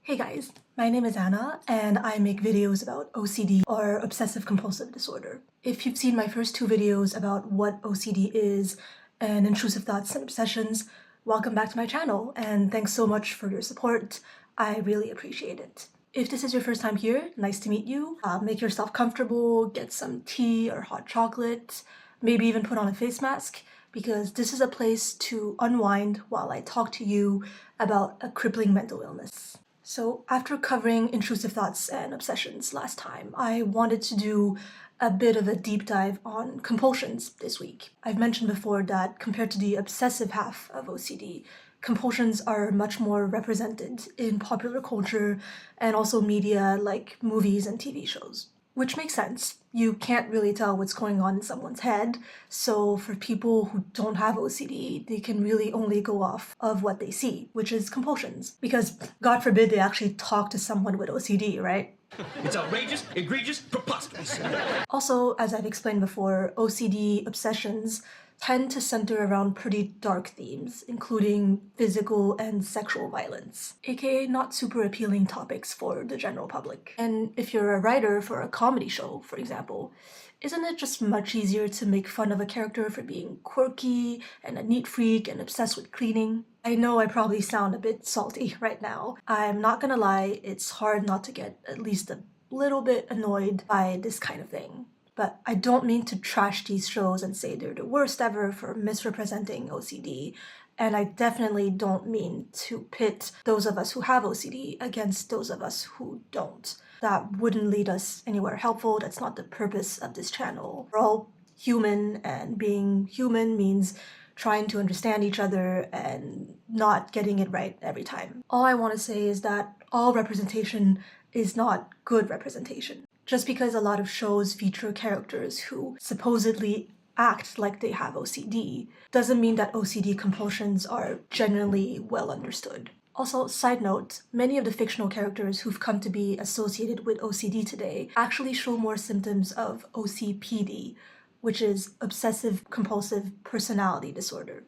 Hey guys, my name is Anna and I make videos about OCD or obsessive-compulsive disorder. If you've seen my first two videos about what OCD is and intrusive thoughts and obsessions, welcome back to my channel and thanks so much for your support. I really appreciate it. If this is your first time here, nice to meet you. Make yourself comfortable, get some tea or hot chocolate, maybe even put on a face mask, because this is a place to unwind while I talk to you about a crippling mental illness. So after covering intrusive thoughts and obsessions last time, I wanted to do a bit of a deep dive on compulsions this week. I've mentioned before that compared to the obsessive half of OCD, compulsions are much more represented in popular culture and also media like movies and TV shows. Which makes sense. You can't really tell what's going on in someone's head, so for people who don't have OCD, they can really only go off of what they see, which is compulsions. Because God forbid they actually talk to someone with OCD, right? It's outrageous, egregious, preposterous. Also, as I've explained before, OCD obsessions tend to center around pretty dark themes, including physical and sexual violence, aka not super appealing topics for the general public. And if you're a writer for a comedy show, for example, isn't it just much easier to make fun of a character for being quirky and a neat freak and obsessed with cleaning? I know I probably sound a bit salty right now. I'm not gonna lie, it's hard not to get at least a little bit annoyed by this kind of thing. But I don't mean to trash these shows and say they're the worst ever for misrepresenting OCD, and I definitely don't mean to pit those of us who have OCD against those of us who don't. That wouldn't lead us anywhere helpful. That's not the purpose of this channel. We're all human, and being human means trying to understand each other and not getting it right every time. All I want to say is that all representation is not good representation. Just because a lot of shows feature characters who supposedly act like they have OCD doesn't mean that OCD compulsions are generally well understood. Also, side note, many of the fictional characters who've come to be associated with OCD today actually show more symptoms of OCPD, which is obsessive-compulsive personality disorder.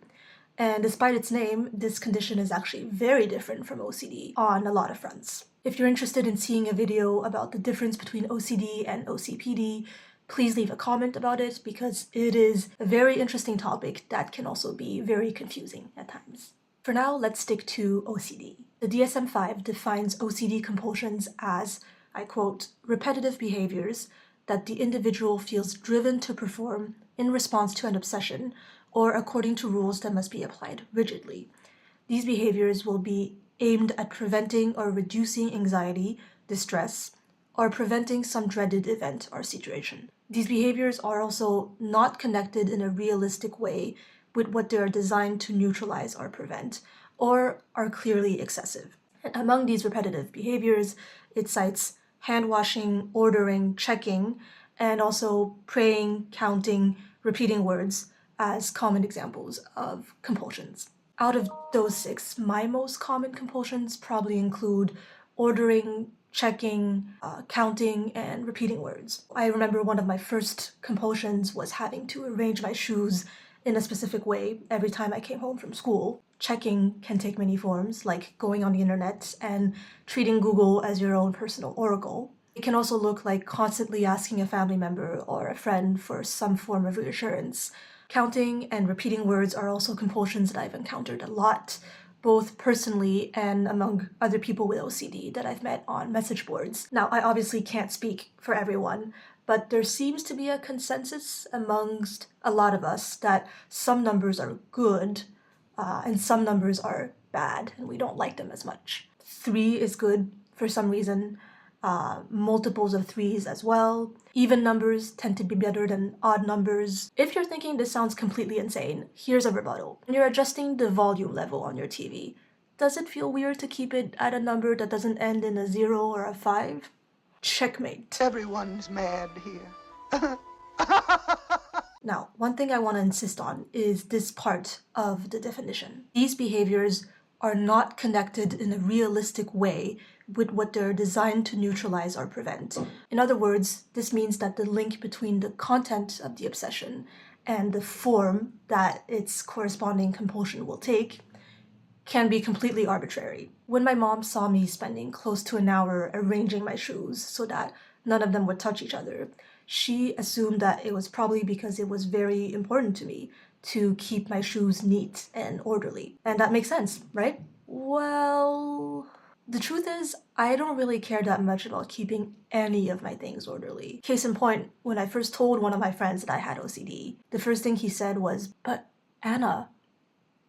And despite its name, this condition is actually very different from OCD on a lot of fronts. If you're interested in seeing a video about the difference between OCD and OCPD, please leave a comment about it because it is a very interesting topic that can also be very confusing at times. For now, let's stick to OCD. The DSM-5 defines OCD compulsions as, I quote, repetitive behaviors that the individual feels driven to perform in response to an obsession or according to rules that must be applied rigidly. These behaviors will be aimed at preventing or reducing anxiety, distress, or preventing some dreaded event or situation. These behaviors are also not connected in a realistic way with what they are designed to neutralize or prevent, or are clearly excessive. And among these repetitive behaviors, it cites hand-washing, ordering, checking, and also praying, counting, repeating words as common examples of compulsions. Out of those six, my most common compulsions probably include ordering, checking, counting, and repeating words. I remember one of my first compulsions was having to arrange my shoes in a specific way every time I came home from school. Checking can take many forms, like going on the internet and treating Google as your own personal oracle. It can also look like constantly asking a family member or a friend for some form of reassurance. Counting and repeating words are also compulsions that I've encountered a lot, both personally and among other people with OCD that I've met on message boards. Now, I obviously can't speak for everyone, but there seems to be a consensus amongst a lot of us that some numbers are good and some numbers are bad, and we don't like them as much. 3 is good for some reason. Multiples of 3s as well. Even numbers tend to be better than odd numbers. If you're thinking this sounds completely insane, here's a rebuttal. When you're adjusting the volume level on your TV, does it feel weird to keep it at a number that doesn't end in a 0 or a 5? Checkmate. Everyone's mad here. Now, one thing I want to insist on is this part of the definition. These behaviors are not connected in a realistic way with what they're designed to neutralize or prevent. In other words, this means that the link between the content of the obsession and the form that its corresponding compulsion will take can be completely arbitrary. When my mom saw me spending close to an hour arranging my shoes so that none of them would touch each other, she assumed that it was probably because it was very important to me to keep my shoes neat and orderly. And that makes sense, right? Well, the truth is, I don't really care that much about keeping any of my things orderly. Case in point, when I first told one of my friends that I had OCD, the first thing he said was, "But Anna,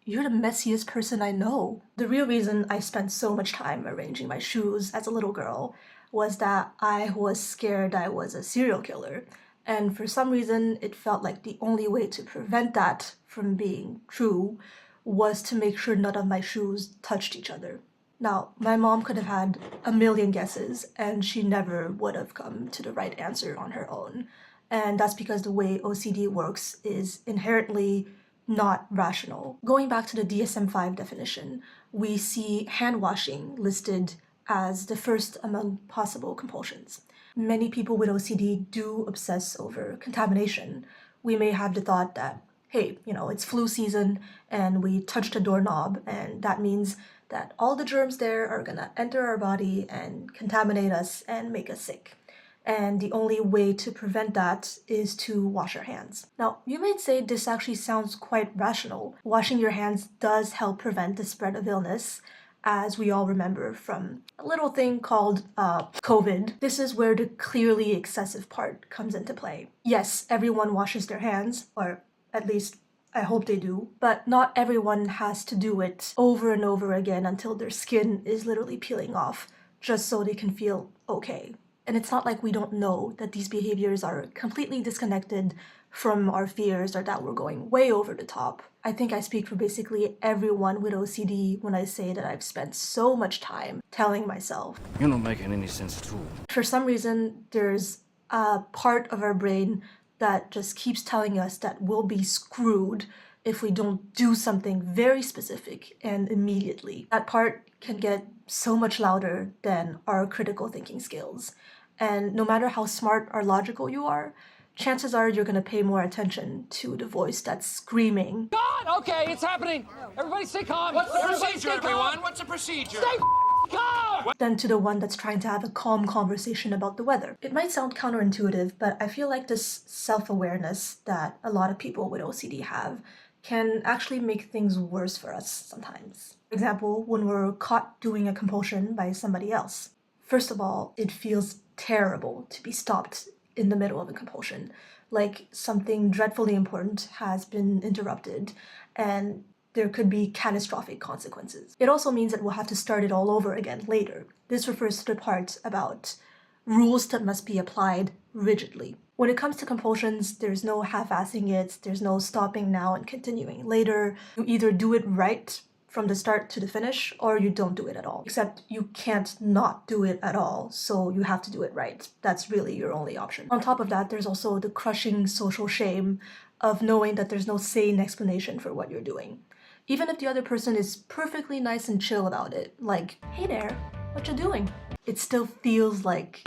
you're the messiest person I know." The real reason I spent so much time arranging my shoes as a little girl was that I was scared I was a serial killer. And for some reason, it felt like the only way to prevent that from being true was to make sure none of my shoes touched each other. Now, my mom could have had a million guesses, and she never would have come to the right answer on her own. And that's because the way OCD works is inherently not rational. Going back to the DSM-5 definition, we see hand washing listed as the first among possible compulsions. Many people with OCD do obsess over contamination. We may have the thought that, hey, it's flu season and we touched a doorknob, and that means that all the germs there are gonna enter our body and contaminate us and make us sick. And the only way to prevent that is to wash our hands. Now, you might say this actually sounds quite rational. Washing your hands does help prevent the spread of illness, as we all remember from a little thing called COVID. This is where the clearly excessive part comes into play. Yes, everyone washes their hands, or at least I hope they do, but not everyone has to do it over and over again until their skin is literally peeling off, just so they can feel okay. And it's not like we don't know that these behaviors are completely disconnected from our fears or that we're going way over the top. I think I speak for basically everyone with OCD when I say that I've spent so much time telling myself. You're not making any sense at all. For some reason, there's a part of our brain that just keeps telling us that we'll be screwed if we don't do something very specific and immediately. That part can get so much louder than our critical thinking skills. And no matter how smart or logical you are, chances are you're gonna pay more attention to the voice that's screaming, God! Okay, it's happening! Everybody stay calm! What's the Everybody procedure, stay everyone? calm. What's the procedure? Stay calm! than to the one that's trying to have a calm conversation about the weather. It might sound counterintuitive, but I feel like this self-awareness that a lot of people with OCD have can actually make things worse for us sometimes. For example, when we're caught doing a compulsion by somebody else. First of all, it feels terrible to be stopped in the middle of a compulsion, like something dreadfully important has been interrupted and there could be catastrophic consequences. It also means that we'll have to start it all over again later. This refers to the part about rules that must be applied rigidly. When it comes to compulsions, there's no half-assing it, there's no stopping now and continuing later. You either do it right from the start to the finish, or you don't do it at all. Except you can't not do it at all, so you have to do it right. That's really your only option. On top of that, there's also the crushing social shame of knowing that there's no sane explanation for what you're doing. Even if the other person is perfectly nice and chill about it, like, hey there, what you doing? It still feels like...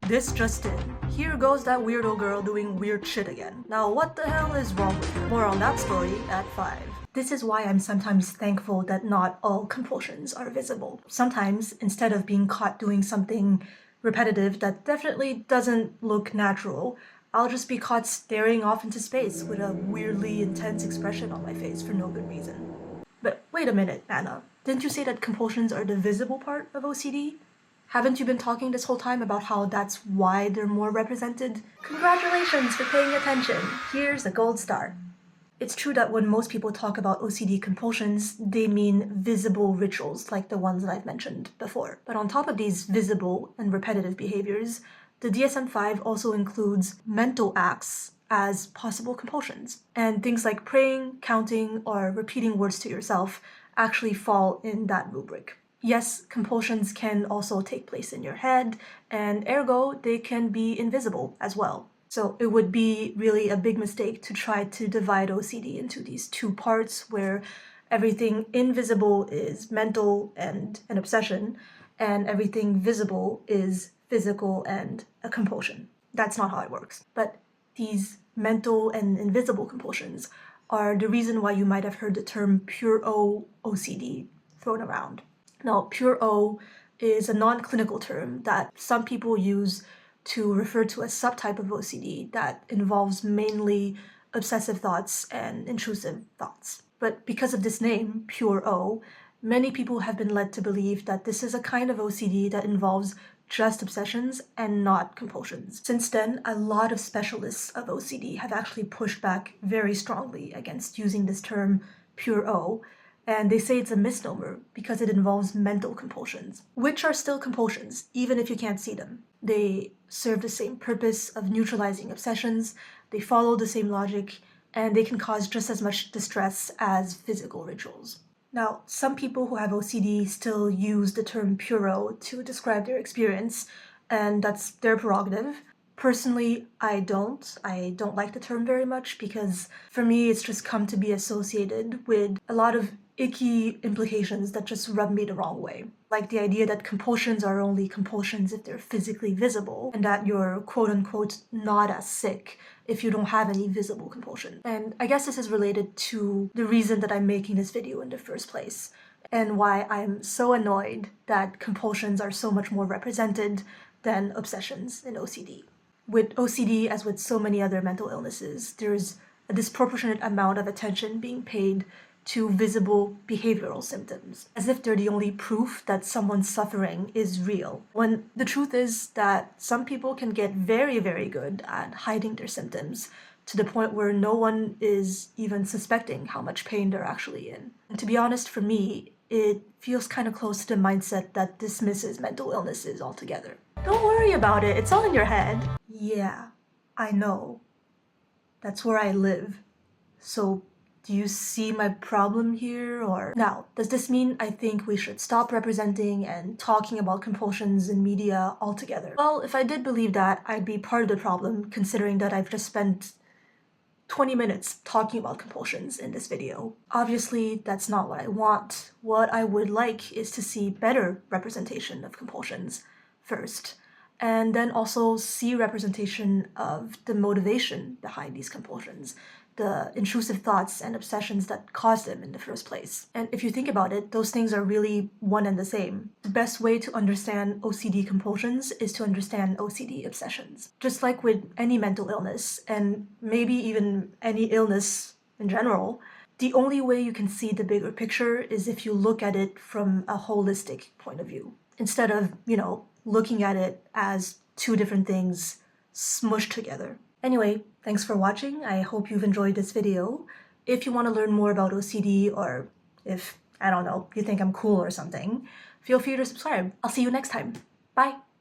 This just in. Here goes that weirdo girl doing weird shit again. Now what the hell is wrong with her? More on that story at 5. This is why I'm sometimes thankful that not all compulsions are visible. Sometimes, instead of being caught doing something repetitive that definitely doesn't look natural, I'll just be caught staring off into space with a weirdly intense expression on my face for no good reason. But wait a minute, Anna. Didn't you say that compulsions are the visible part of OCD? Haven't you been talking this whole time about how that's why they're more represented? Congratulations for paying attention. Here's a gold star. It's true that when most people talk about OCD compulsions, they mean visible rituals like the ones that I've mentioned before. But on top of these visible and repetitive behaviors, the DSM-5 also includes mental acts as possible compulsions. And things like praying, counting, or repeating words to yourself actually fall in that rubric. Yes, compulsions can also take place in your head, and ergo, they can be invisible as well. So it would be really a big mistake to try to divide OCD into these two parts where everything invisible is mental and an obsession, and everything visible is physical and a compulsion. That's not how it works. But these mental and invisible compulsions are the reason why you might have heard the term pure O OCD thrown around. Now, pure O is a non-clinical term that some people use to refer to a subtype of OCD that involves mainly obsessive thoughts and intrusive thoughts. But because of this name, pure O, many people have been led to believe that this is a kind of OCD that involves just obsessions and not compulsions. Since then, a lot of specialists of OCD have actually pushed back very strongly against using this term pure O, and they say it's a misnomer because it involves mental compulsions, which are still compulsions, even if you can't see them. They serve the same purpose of neutralizing obsessions, they follow the same logic, and they can cause just as much distress as physical rituals. Now, some people who have OCD still use the term puro to describe their experience, and that's their prerogative. Personally, I don't. I don't like the term very much because for me it's just come to be associated with a lot of icky implications that just rub me the wrong way. Like the idea that compulsions are only compulsions if they're physically visible, and that you're quote-unquote not as sick if you don't have any visible compulsion. And I guess this is related to the reason that I'm making this video in the first place, and why I'm so annoyed that compulsions are so much more represented than obsessions in OCD. With OCD, as with so many other mental illnesses, there's a disproportionate amount of attention being paid to visible behavioral symptoms, as if they're the only proof that someone's suffering is real, when the truth is that some people can get very, very good at hiding their symptoms to the point where no one is even suspecting how much pain they're actually in. And to be honest, for me, it feels kind of close to the mindset that dismisses mental illnesses altogether. Don't worry about it, it's all in your head. Yeah, I know. That's where I live. So do you see my problem here, or? Now, does this mean I think we should stop representing and talking about compulsions in media altogether? Well, if I did believe that, I'd be part of the problem, considering that I've just spent 20 minutes talking about compulsions in this video. Obviously, that's not what I want. What I would like is to see better representation of compulsions first, and then also see representation of the motivation behind these compulsions, the intrusive thoughts and obsessions that cause them in the first place. And if you think about it, those things are really one and the same. The best way to understand OCD compulsions is to understand OCD obsessions. Just like with any mental illness, and maybe even any illness in general, the only way you can see the bigger picture is if you look at it from a holistic point of view, instead of, looking at it as two different things smushed together. Anyway, thanks for watching. I hope you've enjoyed this video. If you want to learn more about OCD, or if, I don't know, you think I'm cool or something, feel free to subscribe. I'll see you next time. Bye!